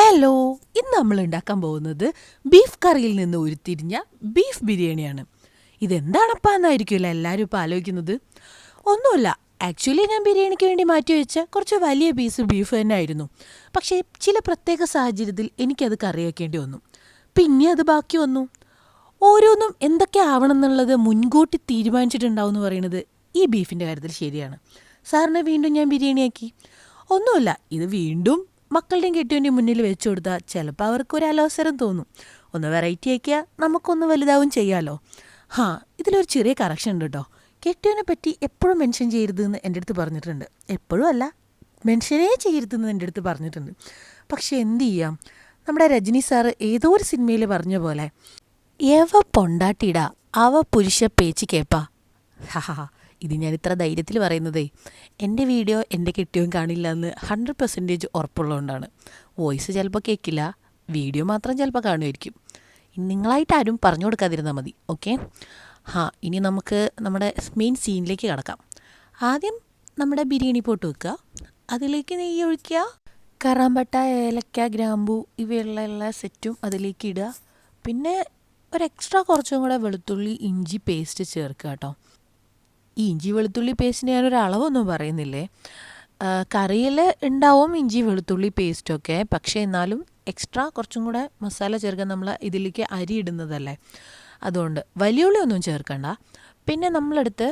Hello, ഇന്ന് നമ്മൾ ഉണ്ടാക്കാൻ പോകുന്നത് ബീഫ് കറിയിൽ നിന്ന് ഉരുത്തിരിഞ്ഞ ബീഫ് ബിരിയാണിയാണ്. ഇതെന്താണപ്പാ എന്നായിരിക്കുമല്ലോ എല്ലാവരും ഇപ്പോൾ ആലോചിക്കുന്നത്. ഒന്നുമില്ല, ആക്ച്വലി ഞാൻ ബിരിയാണിക്ക് വേണ്ടി മാറ്റി വെച്ച കുറച്ച് വലിയ പീസ് ബീഫ് തന്നെ ആയിരുന്നു. പക്ഷേ ചില പ്രത്യേക സാഹചര്യത്തിൽ എനിക്കത് കറിയാക്കേണ്ടി വന്നു. പിന്നെ അത് ബാക്കി വന്നു. ഓരോന്നും എന്തൊക്കെ ആവണം എന്നുള്ളത് മുൻകൂട്ടി തീരുമാനിച്ചിട്ടുണ്ടാവും എന്ന് പറയുന്നത് ഈ ബീഫിൻ്റെ കാര്യത്തിൽ ശരിയാണ്. സാറിനെ വീണ്ടും ഞാൻ ബിരിയാണിയാക്കി. ഒന്നുമില്ല, ഇത് വീണ്ടും മക്കളുടെയും കെട്ടിയവൻ്റെയും മുന്നിൽ വെച്ചു കൊടുത്താൽ ചിലപ്പോൾ അവർക്കൊരു അലോസരം തോന്നും. ഒന്ന് വെറൈറ്റി ആക്കിയാൽ നമുക്കൊന്ന് വലുതാവും ചെയ്യാമല്ലോ. ഇതിലൊരു ചെറിയ കറക്ഷൻ ഉണ്ട് കേട്ടോ. കെട്ടിയവനെ പറ്റി എപ്പോഴും മെൻഷൻ ചെയ്യരുതെന്ന് എൻ്റെ അടുത്ത് പറഞ്ഞിട്ടുണ്ട്. എപ്പോഴും അല്ല, മെൻഷനേ ചെയ്യരുതെന്ന് എൻ്റെ അടുത്ത് പറഞ്ഞിട്ടുണ്ട്. പക്ഷെ എന്ത് ചെയ്യാം, നമ്മുടെ രജനി സാറ് ഏതോ ഒരു സിനിമയിൽ പറഞ്ഞ പോലെ എവ പൊണ്ടാട്ടിടാ അവ പുരുഷ പേച്ച് കേപ്പാ. ഇത് ഞാൻ ഇത്ര ധൈര്യത്തിൽ പറയുന്നതേ എൻ്റെ വീഡിയോ എൻ്റെ കെട്ടിയവൻ കാണില്ല എന്ന് 100% ഉറപ്പുള്ളതുകൊണ്ടാണ്. വോയിസ് ചിലപ്പോൾ കേൾക്കില്ല, വീഡിയോ മാത്രം ചിലപ്പോൾ കാണുമായിരിക്കും. നിങ്ങളായിട്ട് ആരും പറഞ്ഞു കൊടുക്കാതിരുന്നാൽ മതി, ഓക്കെ? ഇനി നമുക്ക് നമ്മുടെ മെയിൻ സീനിലേക്ക് കടക്കാം. ആദ്യം നമ്മുടെ ബിരിയാണി പോട്ട് വെക്കുക, അതിലേക്ക് നെയ്യ് ഒഴിക്കുക, കറാമ്പട്ട, ഏലക്ക, ഗ്രാമ്പൂ ഇവയുള്ള എല്ലാ സെറ്റും അതിലേക്ക് ഇടുക. പിന്നെ ഒരു എക്സ്ട്രാ കുറച്ചും കൂടെ വെളുത്തുള്ളി ഇഞ്ചി പേസ്റ്റ് ചേർക്കുക കേട്ടോ. ഈ ഇഞ്ചി വെളുത്തുള്ളി പേസ്റ്റിന് ഞാനൊരു അളവൊന്നും പറയുന്നില്ലേ. കറിയിൽ ഉണ്ടാവും ഇഞ്ചി വെളുത്തുള്ളി പേസ്റ്റൊക്കെ, പക്ഷേ എന്നാലും എക്സ്ട്രാ കുറച്ചും കൂടെ മസാല ചേർക്കാൻ നമ്മൾ ഇതിലേക്ക് അരി ഇടുന്നതല്ലേ, അതുകൊണ്ട് വലിയ ഉള്ളി ഒന്നും ചേർക്കണ്ട. പിന്നെ നമ്മളടുത്ത്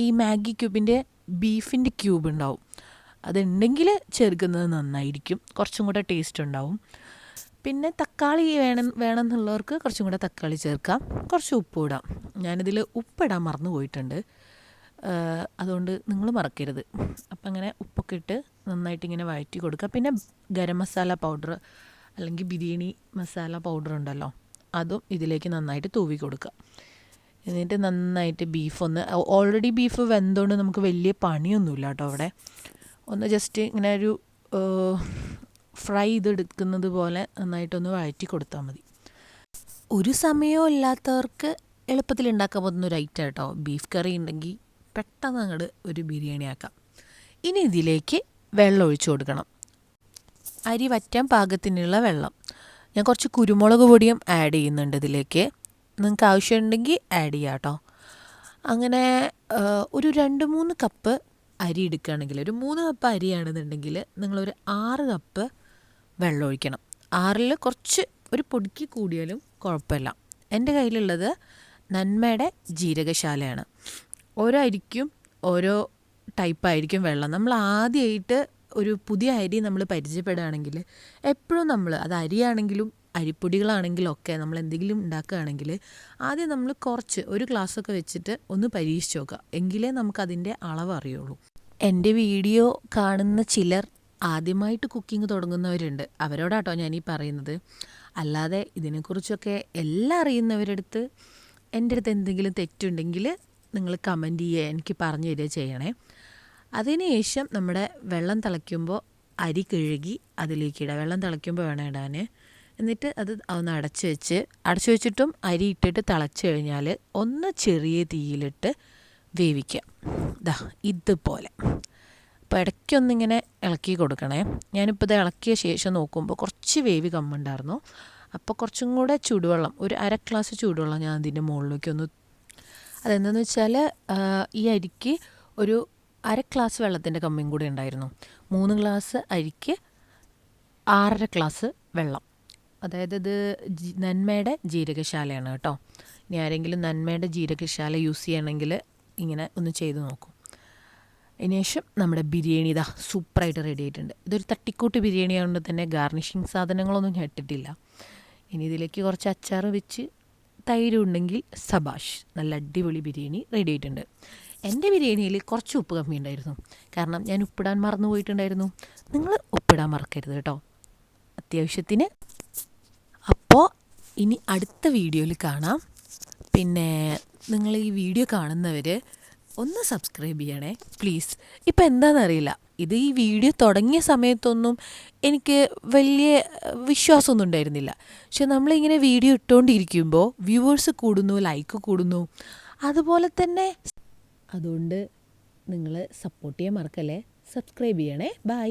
ഈ മാഗി ക്യൂബിൻ്റെ ബീഫിൻ്റെ ക്യൂബ് ഉണ്ടാവും, അതുണ്ടെങ്കിൽ ചേർക്കുന്നത് നന്നായിരിക്കും, കുറച്ചും കൂടെ ടേസ്റ്റ് ഉണ്ടാവും. പിന്നെ തക്കാളി വേണമെന്നുള്ളവർക്ക് കുറച്ചും കൂടെ തക്കാളി ചേർക്കാം, കുറച്ച് ഉപ്പ് ഇടാം. ഞാനിതിൽ ഉപ്പിടാൻ മറന്നു പോയിട്ടുണ്ട്, അതുകൊണ്ട് നിങ്ങൾ മറക്കരുത്. അപ്പം അങ്ങനെ ഉപ്പൊക്കെ ഇട്ട് നന്നായിട്ട് ഇങ്ങനെ വഴറ്റി കൊടുക്കുക. പിന്നെ ഗരം മസാല പൗഡർ അല്ലെങ്കിൽ ബിരിയാണി മസാല പൗഡർ ഉണ്ടല്ലോ, അതും ഇതിലേക്ക് നന്നായിട്ട് തൂവി കൊടുക്കുക. എന്നിട്ട് നന്നായിട്ട് ഓൾറെഡി ബീഫ് വെന്തോണ്ട് നമുക്ക് വലിയ പണിയൊന്നുമില്ല കേട്ടോ. അവിടെ ഒന്ന് ജസ്റ്റ് ഇങ്ങനെ ഒരു ഫ്രൈ ചെയ്തെടുക്കുന്നത് പോലെ നന്നായിട്ടൊന്ന് വഴറ്റി കൊടുത്താൽ മതി. ഒരു സമയവും ഇല്ലാത്തവർക്ക് എളുപ്പത്തിൽ ഉണ്ടാക്കാൻ പറ്റുന്ന ഒരു ഐറ്റം കേട്ടോ. ബീഫ് കറി ഉണ്ടെങ്കിൽ പെട്ടെന്ന് അങ്ങോട്ട് ഒരു ബിരിയാണി ആക്കാം. ഇനി ഇതിലേക്ക് വെള്ളം ഒഴിച്ചു കൊടുക്കണം, അരി വറ്റാൻ പാകത്തിനുള്ള വെള്ളം. ഞാൻ കുറച്ച് കുരുമുളക് പൊടിയും ആഡ് ചെയ്യുന്നുണ്ട് ഇതിലേക്ക്, നിങ്ങൾക്ക് ആവശ്യമുണ്ടെങ്കിൽ ആഡ് ചെയ്യാം കേട്ടോ. അങ്ങനെ ഒരു 2-3 കപ്പ് അരി എടുക്കുകയാണെങ്കിൽ, ഒരു 3 കപ്പ് അരിയാണെന്നുണ്ടെങ്കിൽ നിങ്ങളൊരു 6 കപ്പ് വെള്ളം ഒഴിക്കണം. 6ൽ കുറച്ച് ഒരു പൊടിക്ക് കൂടിയാലും കുഴപ്പമില്ല. എൻ്റെ കയ്യിലുള്ളത് നന്മയുടെ ജീരകശാലയാണ്. ഓരോ അരിക്കും ഓരോ ടൈപ്പായിരിക്കും വെള്ളം. നമ്മൾ ആദ്യമായിട്ട് ഒരു പുതിയ അരി നമ്മൾ പരിചയപ്പെടുകയാണെങ്കിൽ എപ്പോഴും നമ്മൾ അത് അരിയാണെങ്കിലും അരിപ്പൊടികളാണെങ്കിലും ഒക്കെ നമ്മൾ എന്തെങ്കിലും ഉണ്ടാക്കുകയാണെങ്കിൽ ആദ്യം നമ്മൾ കുറച്ച് ഒരു ഗ്ലാസ്സൊക്കെ വെച്ചിട്ട് ഒന്ന് പരീക്ഷിച്ച് നോക്കുക, എങ്കിലേ നമുക്കതിൻ്റെ അളവ് അറിയുള്ളൂ. എൻ്റെ വീഡിയോ കാണുന്ന ചിലർ ആദ്യമായിട്ട് കുക്കിംഗ് തുടങ്ങുന്നവരുണ്ട്, അവരോടാട്ടോ ഞാനീ പറയുന്നത്. അല്ലാതെ ഇതിനെക്കുറിച്ചൊക്കെ എല്ലാം അറിയുന്നവരടുത്ത് എൻ്റെ അടുത്ത് എന്തെങ്കിലും തെറ്റുണ്ടെങ്കിൽ നിങ്ങൾ കമൻറ്റ് ചെയ്യുക, എനിക്ക് പറഞ്ഞു തരിക ചെയ്യണേ. അതിനുശേഷം നമ്മുടെ വെള്ളം തിളയ്ക്കുമ്പോൾ അരി കഴുകി അതിലേക്ക് ഇടുക. വെള്ളം തിളയ്ക്കുമ്പോൾ വേണം ഇടാൻ. എന്നിട്ട് അത് ഒന്ന് അടച്ചു വെച്ചിട്ടും അരി ഇട്ടിട്ട് തിളച്ച് കഴിഞ്ഞാൽ ഒന്ന് ചെറിയ തീയിലിട്ട് വേവിക്കുക. ഇതുപോലെ. അപ്പോൾ ഇടയ്ക്കൊന്നിങ്ങനെ ഇളക്കി കൊടുക്കണേ. ഞാനിപ്പോൾ ഇത് ഇളക്കിയ ശേഷം നോക്കുമ്പോൾ കുറച്ച് വേവ് കമ്മുണ്ടായിരുന്നു. അപ്പോൾ കുറച്ചും കൂടെ ചൂടുവെള്ളം, ഒരു 1/2 ഗ്ലാസ് ചൂടുവെള്ളം ഞാൻ അതിൻ്റെ മുകളിലേക്ക് അതെന്താണെന്ന് വെച്ചാൽ ഈ അരിക്ക് ഒരു 1/2 ഗ്ലാസ് വെള്ളത്തിൻ്റെ കമ്മിയും കൂടി ഉണ്ടായിരുന്നു. 3 ഗ്ലാസ് അരിക്ക് 6.5 ഗ്ലാസ് വെള്ളം. അതായത് ഇത് നന്മയുടെ ജീരകശാലയാണ് കേട്ടോ. ഇനി ആരെങ്കിലും നന്മയുടെ ജീരകശാല യൂസ് ചെയ്യണമെങ്കിൽ ഇങ്ങനെ ഒന്ന് ചെയ്ത് നോക്കും. അതിനുശേഷം നമ്മുടെ ബിരിയാണി സൂപ്പറായിട്ട് റെഡി ആയിട്ടുണ്ട്. ഇതൊരു തട്ടിക്കൂട്ട് ബിരിയാണി ആയതുകൊണ്ട് തന്നെ ഗാർണിഷിങ് സാധനങ്ങളൊന്നും ഞാൻ ഇട്ടിട്ടില്ല. ഇനി ഇതിലേക്ക് കുറച്ച് അച്ചാർ വെച്ച് തൈര് ഉണ്ടെങ്കിൽ സബാഷ്, നല്ല അടിപൊളി ബിരിയാണി റെഡി ആയിട്ടുണ്ട്. എൻ്റെ ബിരിയാണിയിൽ കുറച്ച് ഉപ്പ് കമ്മി ഉണ്ടായിരുന്നു, കാരണം ഞാൻ ഉപ്പിടാൻ മറന്നു പോയിട്ടുണ്ടായിരുന്നു. നിങ്ങൾ ഉപ്പിടാൻ മറക്കരുത് കേട്ടോ, അത്യാവശ്യത്തിന്. അപ്പോൾ ഇനി അടുത്ത വീഡിയോയിൽ കാണാം. പിന്നെ നിങ്ങൾ ഈ വീഡിയോ കാണുന്നവർ ഒന്ന് സബ്സ്ക്രൈബ് ചെയ്യണേ പ്ലീസ്. ഇപ്പം എന്താണെന്നറിയില്ല, ഇത് ഈ വീഡിയോ തുടങ്ങിയ സമയത്തൊന്നും എനിക്ക് വലിയ വിശ്വാസമൊന്നും ഉണ്ടായിരുന്നില്ല. പക്ഷെ നമ്മളിങ്ങനെ വീഡിയോ ഇട്ടുകൊണ്ടിരിക്കുമ്പോൾ വ്യൂവേഴ്സ് കൂടുന്നു, ലൈക്ക് കൂടുന്നു. അതുപോലെ തന്നെ അതുകൊണ്ട് നിങ്ങൾ സപ്പോർട്ട് ചെയ്യാൻ മറക്കല്ലേ, സബ്സ്ക്രൈബ് ചെയ്യണേ. ബൈ.